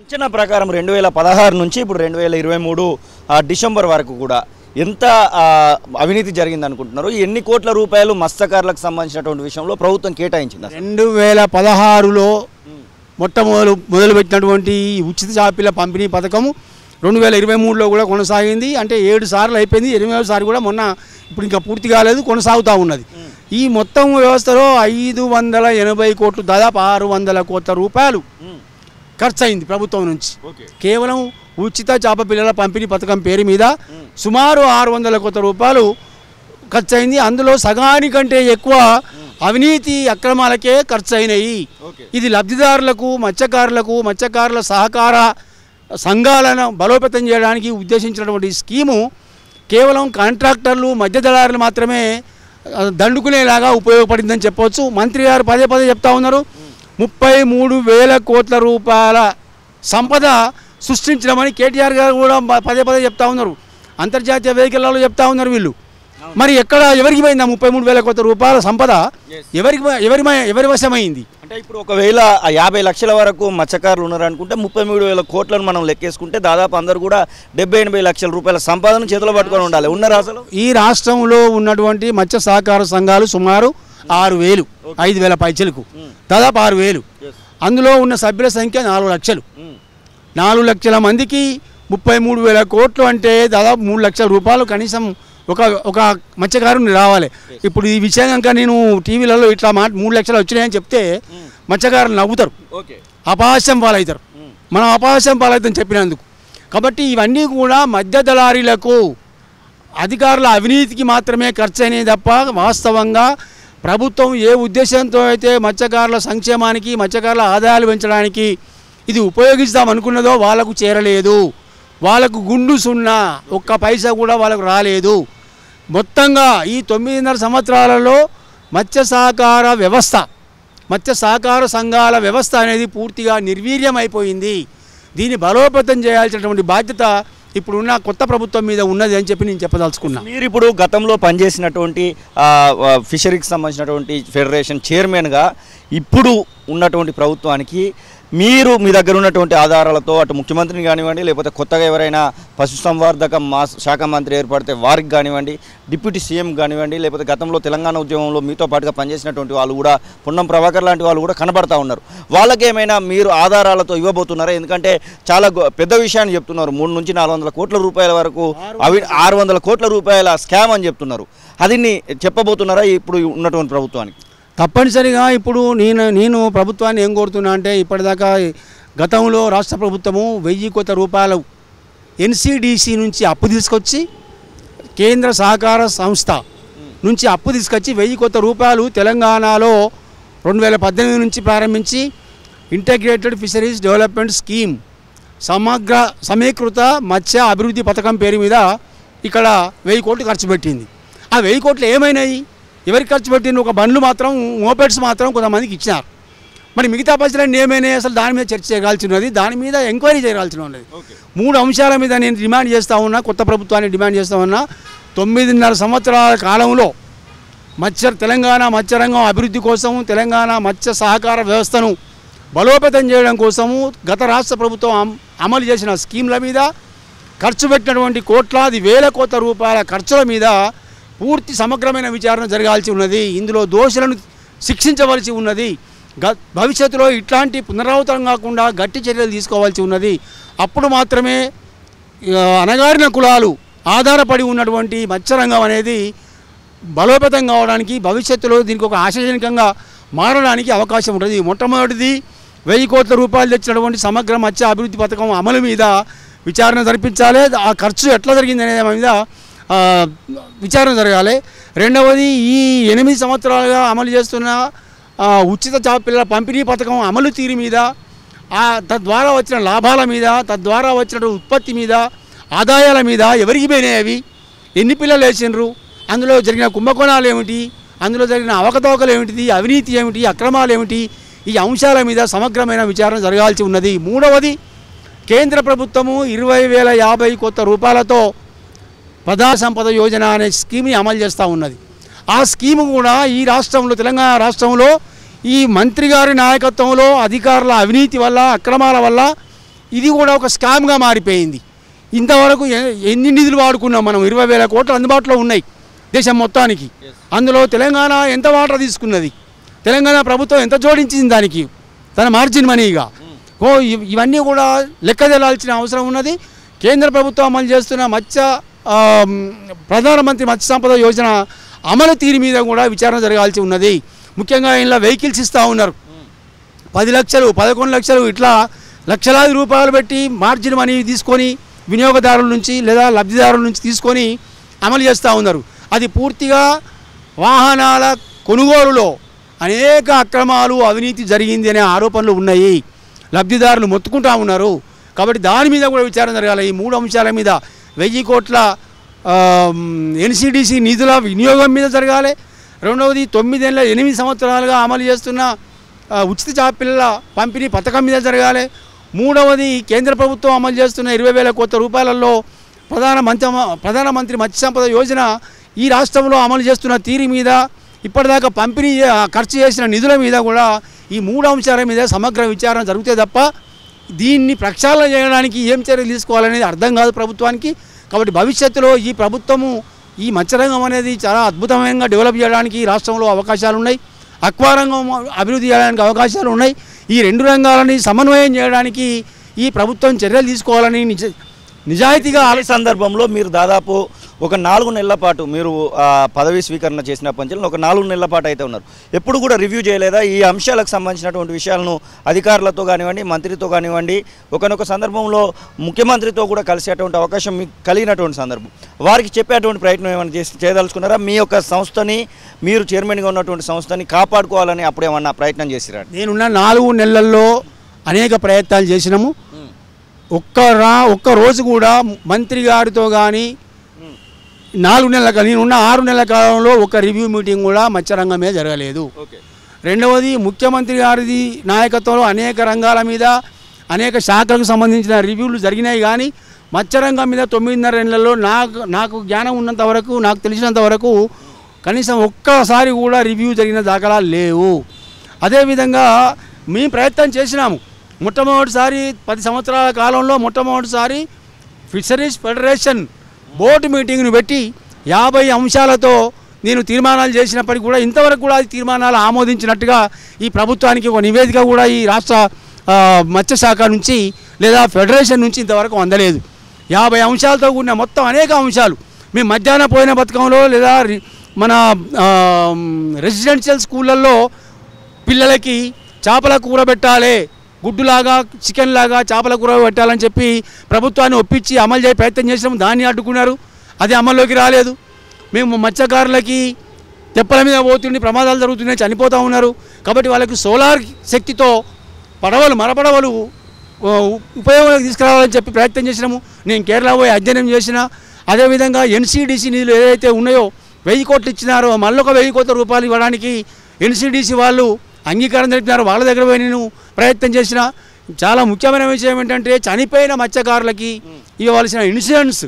అంచనా ప్రకారం 2016 నుంచి ఇప్పుడు 2023 డిసెంబర్ వరకు కూడా ఎంత అవినీతి జరిగింది అనుకుంటున్నారు? ఎన్ని కోట్ల రూపాయలు మత్స్యకారులకు సంబంధించినటువంటి విషయంలో ప్రభుత్వం కేటాయించింది? 2016లో మొదలుపెట్టినటువంటి ఉచిత చేపల పంపిణీ పథకం 2023లో కూడా కొనసాగింది. అంటే 7 సార్లు అయిపోయింది. 8వ సారి కూడా మొన్న ఇప్పుడు ఇంకా పూర్తి కాలేదు, కొనసాగుతూ ఉన్నది. ఈ మొత్తం వ్యవస్థలో 580 కోట్లు, దాదాపు 600 కోట్ల రూపాయలు ఖర్చు అయింది ప్రభుత్వం నుంచి. కేవలం ఉచిత చేప పిల్లల పంపిణీ పథకం పేరు మీద సుమారు 600 కోట్ల రూపాయలు ఖర్చు అయింది. అందులో సగానికంటే ఎక్కువ అవినీతి అక్రమాలకే ఖర్చు అయినాయి. ఇది లబ్ధిదారులకు, మత్స్యకారుల సహకార సంఘాలను బలోపేతం చేయడానికి ఉద్దేశించినటువంటి స్కీము కేవలం కాంట్రాక్టర్లు, మధ్యదళారులు మాత్రమే దండుకునేలాగా ఉపయోగపడిందని చెప్పవచ్చు. మంత్రి గారు పదే చెప్తా ఉన్నారు, 33,000 కోట్ల రూపాయల సంపద సృష్టించడమని కేటీఆర్ గారు కూడా పదే చెప్తా ఉన్నారు. అంతర్జాతీయ వేదికలలో చెప్తా ఉన్నారు వీళ్ళు. మరి ఎవరికి పోయిందా 33,000 కోట్ల రూపాయల సంపద? ఎవరి వశమైంది? అంటే ఇప్పుడు ఒకవేళ 50 లక్షల వరకు మత్స్యకారులు ఉన్నారు అనుకుంటే 33,000 కోట్లను మనం లెక్కేసుకుంటే దాదాపు అందరూ కూడా 70-80 లక్షల రూపాయల సంపాదన చేతిలో పట్టుకొని ఉండాలి. ఉన్నారు అసలు ఈ రాష్ట్రంలో ఉన్నటువంటి మత్స్య సహకార సంఘాలు సుమారు 6,000, 5,000 పైచలకు దాదాపు 6,000. అందులో ఉన్న సభ్యుల సంఖ్య 4 లక్షలు. 4 లక్షల మందికి 33,000 కోట్లు అంటే దాదాపు 3 లక్షల రూపాయలు కనీసం ఒక మత్స్యకారుని రావాలి. ఇప్పుడు ఈ విషయం కనుక నేను టీవీలలో ఇట్లా 3 లక్షలు వచ్చినాయని చెప్తే మత్స్యకారులు నవ్వుతారు, అపహాస్యం పాలవుతారు. మనం అపహాస్యం పాలవుతాం చెప్పినందుకు. కాబట్టి ఇవన్నీ కూడా మధ్య దళారీలకు, అధికారుల అవినీతికి మాత్రమే ఖర్చు అయినాయి తప్ప వాస్తవంగా ప్రభుత్వం ఏ ఉద్దేశంతో అయితే మత్స్యకారుల సంక్షేమానికి, మత్స్యకారుల ఆదాయాలు పెంచడానికి ఇది ఉపయోగిస్తాం అనుకున్నదో వాళ్ళకు చేరలేదు. వాళ్ళకు గుండు సున్నా, ఒక్క పైసా కూడా వాళ్ళకు రాలేదు. మొత్తంగా ఈ 9.5 సంవత్సరాలలో మత్స్య సహకార సంఘాల వ్యవస్థ అనేది పూర్తిగా నిర్వీర్యం అయిపోయింది. దీన్ని బలోపేతం చేయాల్సినటువంటి బాధ్యత ఇప్పుడున్న కొత్త ప్రభుత్వం మీద ఉన్నది అని చెప్పి నేను చెప్పదలుచుకున్నా. మీరు ఇప్పుడు గతంలో పనిచేసినటువంటి ఫిషరీకి సంబంధించినటువంటి ఫెడరేషన్ చైర్మన్గా ఇప్పుడు ఉన్నటువంటి ప్రభుత్వానికి మీరు మీ దగ్గర ఉన్నటువంటి ఆధారాలతో అటు ముఖ్యమంత్రిని కానివ్వండి, లేకపోతే కొత్తగా ఎవరైనా పశుసంవర్ధక శాఖ మంత్రి ఏర్పడితే వారికి కానివ్వండి, డిప్యూటీ సీఎం కానివ్వండి, లేకపోతే గతంలో తెలంగాణ ఉద్యమంలో మీతో పాటుగా పనిచేసినటువంటి వాళ్ళు కూడా, పొన్నం ప్రభాకర్ లాంటి వాళ్ళు కూడా కనబడతా ఉన్నారు. వాళ్ళకేమైనా మీరు ఆధారాలతో ఇవ్వబోతున్నారా? ఎందుకంటే చాలా పెద్ద విషయాన్ని చెప్తున్నారు. 300 నుంచి 400 కోట్ల రూపాయల వరకు 600 కోట్ల రూపాయల స్కామ్ అని చెప్తున్నారు. అది చెప్పబోతున్నారా ఇప్పుడు ఉన్నటువంటి ప్రభుత్వానికి? తప్పనిసరిగా ఇప్పుడు నేను ప్రభుత్వాన్ని ఏం కోరుతున్నా అంటే, ఇప్పటిదాకా గతంలో రాష్ట్ర ప్రభుత్వము 1000 కోట్ల రూపాయలు NCDC నుంచి అప్పు తీసుకొచ్చి, కేంద్ర సహకార సంస్థ నుంచి అప్పు తీసుకొచ్చి 1000 కోట్ల రూపాయలు తెలంగాణలో 2018 నుంచి ప్రారంభించి ఇంటిగ్రేటెడ్ ఫిషరీస్ డెవలప్మెంట్ స్కీమ్, సమీకృత మత్స్య అభివృద్ధి పథకం పేరు మీద ఇక్కడ 1000 కోట్లు ఖర్చు పెట్టింది. ఆ 1000 కోట్లు ఏమైనాయి? ఎవరికి ఖర్చు పెట్టింది? ఒక బండ్లు మాత్రం, మోపెడ్స్ మాత్రం కొంతమందికి ఇచ్చినారు. మరి మిగతా పైసలన్నీ ఏమైనాయి? అసలు దాని మీద చర్చ చేయాల్సి ఉన్నది, దాని మీద ఎంక్వైరీ చేయాల్సి ఉన్నది. 3 అంశాల మీద నేను డిమాండ్ చేస్తూ ఉన్నా, కొత్త ప్రభుత్వాన్ని డిమాండ్ చేస్తూ ఉన్నా. 9.5 సంవత్సరాల కాలంలో తెలంగాణ మత్స్యరంగం అభివృద్ధి కోసం, తెలంగాణ మత్స్య సహకార వ్యవస్థను బలోపేతం చేయడం కోసము గత రాష్ట్ర ప్రభుత్వం అమలు చేసిన స్కీమ్ల మీద ఖర్చు పెట్టినటువంటి కోట్లాది వేల కోట్ల రూపాయల ఖర్చుల మీద పూర్తి సమగ్రమైన విచారణ జరగాల్సి ఉన్నది. ఇందులో దోషులను శిక్షించవలసి ఉన్నది. భవిష్యత్తులో ఇట్లాంటి పునరావృతం కాకుండా గట్టి చర్యలు తీసుకోవాల్సి ఉన్నది. అప్పుడు మాత్రమే అణగారిన కులాలు ఆధారపడి ఉన్నటువంటి మత్స్యరంగం అనేది బలోపేతం కావడానికి, భవిష్యత్తులో దీనికి ఒక ఆశాజనకంగా మారడానికి అవకాశం ఉంటుంది. మొట్టమొదటిది 1000 కోట్ల రూపాయలు తెచ్చినటువంటి సమగ్ర మత్స్య అభివృద్ధి పథకం అమలు మీద విచారణ జరిపించాలి. ఆ ఖర్చు ఎట్లా జరిగింది అనే మీద విచారణ జరగాలి. రెండవది, ఈ 8 సంవత్సరాలుగా అమలు చేస్తున్న ఉచిత చేప పిల్లల పంపిణీ పథకం అమలు తీరు మీద, తద్వారా వచ్చిన లాభాల మీద, తద్వారా వచ్చిన ఉత్పత్తి మీద, ఆదాయాల మీద ఎవరికి పోయినాయి, అవి ఎన్ని పిల్లలు వేసినారు, అందులో జరిగిన కుంభకోణాలు ఏమిటి, అందులో జరిగిన అవకతవకలు ఏమిటి, అవినీతి ఏమిటి, అక్రమాలు ఏమిటి, ఈ అంశాల మీద సమగ్రమైన విచారణ జరగాల్సి ఉన్నది. మూడవది, కేంద్ర ప్రభుత్వము 20,050 కోట్ల రూపాయలతో ప్రజా సంపద యోజన అనే స్కీమ్ని అమలు చేస్తూ ఉన్నది. ఆ స్కీము కూడా ఈ రాష్ట్రంలో, తెలంగాణ రాష్ట్రంలో ఈ మంత్రి గారి నాయకత్వంలో అధికారుల అవినీతి వల్ల, అక్రమాల వల్ల ఇది కూడా ఒక స్కామ్గా మారిపోయింది. ఇంతవరకు ఎన్ని నిధులు వాడుకున్నాం మనం? 20,000 కోట్లు అందుబాటులో ఉన్నాయి దేశం మొత్తానికి. అందులో తెలంగాణ ఎంత వాటా తీసుకున్నది? తెలంగాణ ప్రభుత్వం ఎంత జోడించింది దానికి తన మార్జిన్ మనీగా? ఇవన్నీ కూడా లెక్క తెలాల్సిన అవసరం ఉన్నది. కేంద్ర ప్రభుత్వం అమలు చేస్తున్న ప్రధానమంత్రి మత్స్య సంపద యోజన అమలు తీరు మీద కూడా విచారణ జరగాల్సి ఉన్నది. ముఖ్యంగా ఇలా వెహికల్స్ ఇస్తూ ఉన్నారు. 10 లక్షలు 11 లక్షలు ఇట్లా లక్షలాది రూపాయలు పెట్టి మార్జిన్ మనీ తీసుకొని వినియోగదారుల నుంచి లేదా లబ్ధిదారుల నుంచి తీసుకొని అమలు చేస్తూ ఉన్నారు. అది పూర్తిగా వాహనాల కొనుగోలులో అనేక అక్రమాలు అవినీతి జరిగింది అనే ఆరోపణలు ఉన్నాయి. లబ్ధిదారులు మొత్తుకుంటూ ఉన్నారు. కాబట్టి దాని మీద కూడా విచారణ జరగాలి. ఈ 3 అంశాల మీద 1000 కోట్ల NCDC నిధుల వినియోగం మీద జరగాలి. రెండవది 8 సంవత్సరాలుగా అమలు చేస్తున్న ఉచిత జాబిల్లా పంపిణీ పథకం మీద జరగాలి. మూడవది కేంద్ర ప్రభుత్వం అమలు చేస్తున్న 20,000 కోట్ల రూపాయలలో ప్రధానమంత్రి మత్స్య సంపద యోజన ఈ రాష్ట్రంలో అమలు చేస్తున్న తీరు మీద, ఇప్పటిదాకా పంపిణీ ఖర్చు చేసిన నిధుల మీద కూడా ఈ 3 అంశాల మీద సమగ్ర విచారణ జరిగితే తప్ప దీన్ని ప్రక్షాళన చేయడానికి ఏం చర్యలు తీసుకోవాలనేది అర్థం కాదు ప్రభుత్వానికి. కాబట్టి భవిష్యత్తులో ఈ ప్రభుత్వము ఈ మత్స్యరంగం అనేది చాలా అద్భుతమైన డెవలప్ చేయడానికి రాష్ట్రంలో అవకాశాలు ఉన్నాయి. అక్వారంగం అభివృద్ధి చేయడానికి అవకాశాలు ఉన్నాయి. ఈ 2 రంగాలని సమన్వయం చేయడానికి ఈ ప్రభుత్వం చర్యలు తీసుకోవాలని నిజాయితీగా ఈ సందర్భంలో మీరు దాదాపు ఒక 4 నెలల పాటు మీరు పదవి స్వీకరణ చేసినప్పటి నుంచి ఒక 4 నెలల పాటు అయితే ఉన్నారు. ఎప్పుడు కూడా రివ్యూ చేయలేదా ఈ అంశాలకు సంబంధించినటువంటి విషయాలను? అధికారులతో కానివ్వండి, మంత్రితో కానివ్వండి, ఒకనొక సందర్భంలో ముఖ్యమంత్రితో కూడా కలిసేటువంటి అవకాశం మీకు కలిగినటువంటి సందర్భం, వారికి చెప్పేటువంటి ప్రయత్నం ఏమైనా చేయదలుచుకున్నారా? మీ యొక్క సంస్థని, మీరు చైర్మన్గా ఉన్నటువంటి సంస్థని కాపాడుకోవాలని అప్పుడు ఏమన్నా ప్రయత్నం చేసిరా? నేనున్న 4 నెలల్లో అనేక ప్రయత్నాలు చేసినాము. ఒక్క రోజు కూడా మంత్రి గారితో కానీ 4 నెలల నేనున్న 6 నెలల కాలంలో ఒక రివ్యూ మీటింగ్ కూడా మత్స్యరంగం మీద జరగలేదు. రెండవది ముఖ్యమంత్రి గారిది నాయకత్వంలో అనేక రంగాల మీద అనేక శాఖలకు సంబంధించిన రివ్యూలు జరిగినాయి. కానీ మత్స్యరంగం మీద 9.5 నెలల్లో నాకు జ్ఞానం ఉన్నంత వరకు, నాకు తెలిసినంత వరకు కనీసం ఒక్కసారి కూడా రివ్యూ జరిగిన దాఖలాలు లేవు. అదేవిధంగా మేము ప్రయత్నం చేసినాము. మొట్టమొదటిసారి 10 సంవత్సరాల కాలంలో మొట్టమొదటిసారి ఫిషరీస్ ఫెడరేషన్ బోర్డు మీటింగ్ను పెట్టి 50 అంశాలతో నేను తీర్మానాలు చేసినప్పటికీ కూడా ఇంతవరకు కూడా అది తీర్మానాలు ఆమోదించినట్టుగా ఈ ప్రభుత్వానికి ఒక నివేదిక కూడా ఈ రాష్ట్ర మత్స్యశాఖ నుంచి లేదా ఫెడరేషన్ నుంచి ఇంతవరకు అందలేదు. 50 అంశాలతో కూడిన మొత్తం అనేక అంశాలు మేము మధ్యాహ్న పోయిన పథకంలో లేదా మన రెసిడెన్షియల్ స్కూళ్ళల్లో పిల్లలకి చేపల కూర పెట్టాలి, గుడ్డులాగా చికెన్ లాగా చేపల కూర పెట్టాలని చెప్పి ప్రభుత్వాన్ని ఒప్పించి అమలు చేయ ప్రయత్నం చేసినాము. దాన్ని అడ్డుకున్నారు. అది అమల్లోకి రాలేదు. మేము మత్స్యకారులకి తెప్పల మీద పోతుండి ప్రమాదాలు జరుగుతున్నాయి, చనిపోతూ ఉన్నారు. కాబట్టి వాళ్ళకి సోలార్ శక్తితో మరపడవలు ఉపయోగంలోకి తీసుకురావాలని చెప్పి ప్రయత్నం చేసినాము. నేను కేరళ పోయి అధ్యయనం చేసిన. అదేవిధంగా NCDC నిధులు ఏదైతే ఉన్నాయో 1000 కోట్లు ఇచ్చినారో మళ్ళీ ఒక 1000 కోట్ల రూపాయలు ఇవ్వడానికి NCDC వాళ్ళు అంగీకారం తెలిపినారు. వాళ్ళ దగ్గర పోయి నేను ప్రయత్నం చేసిన. చాలా ముఖ్యమైన విషయం ఏంటంటే చనిపోయిన మత్స్యకారులకి ఇవ్వాల్సిన ఇన్సూరెన్స్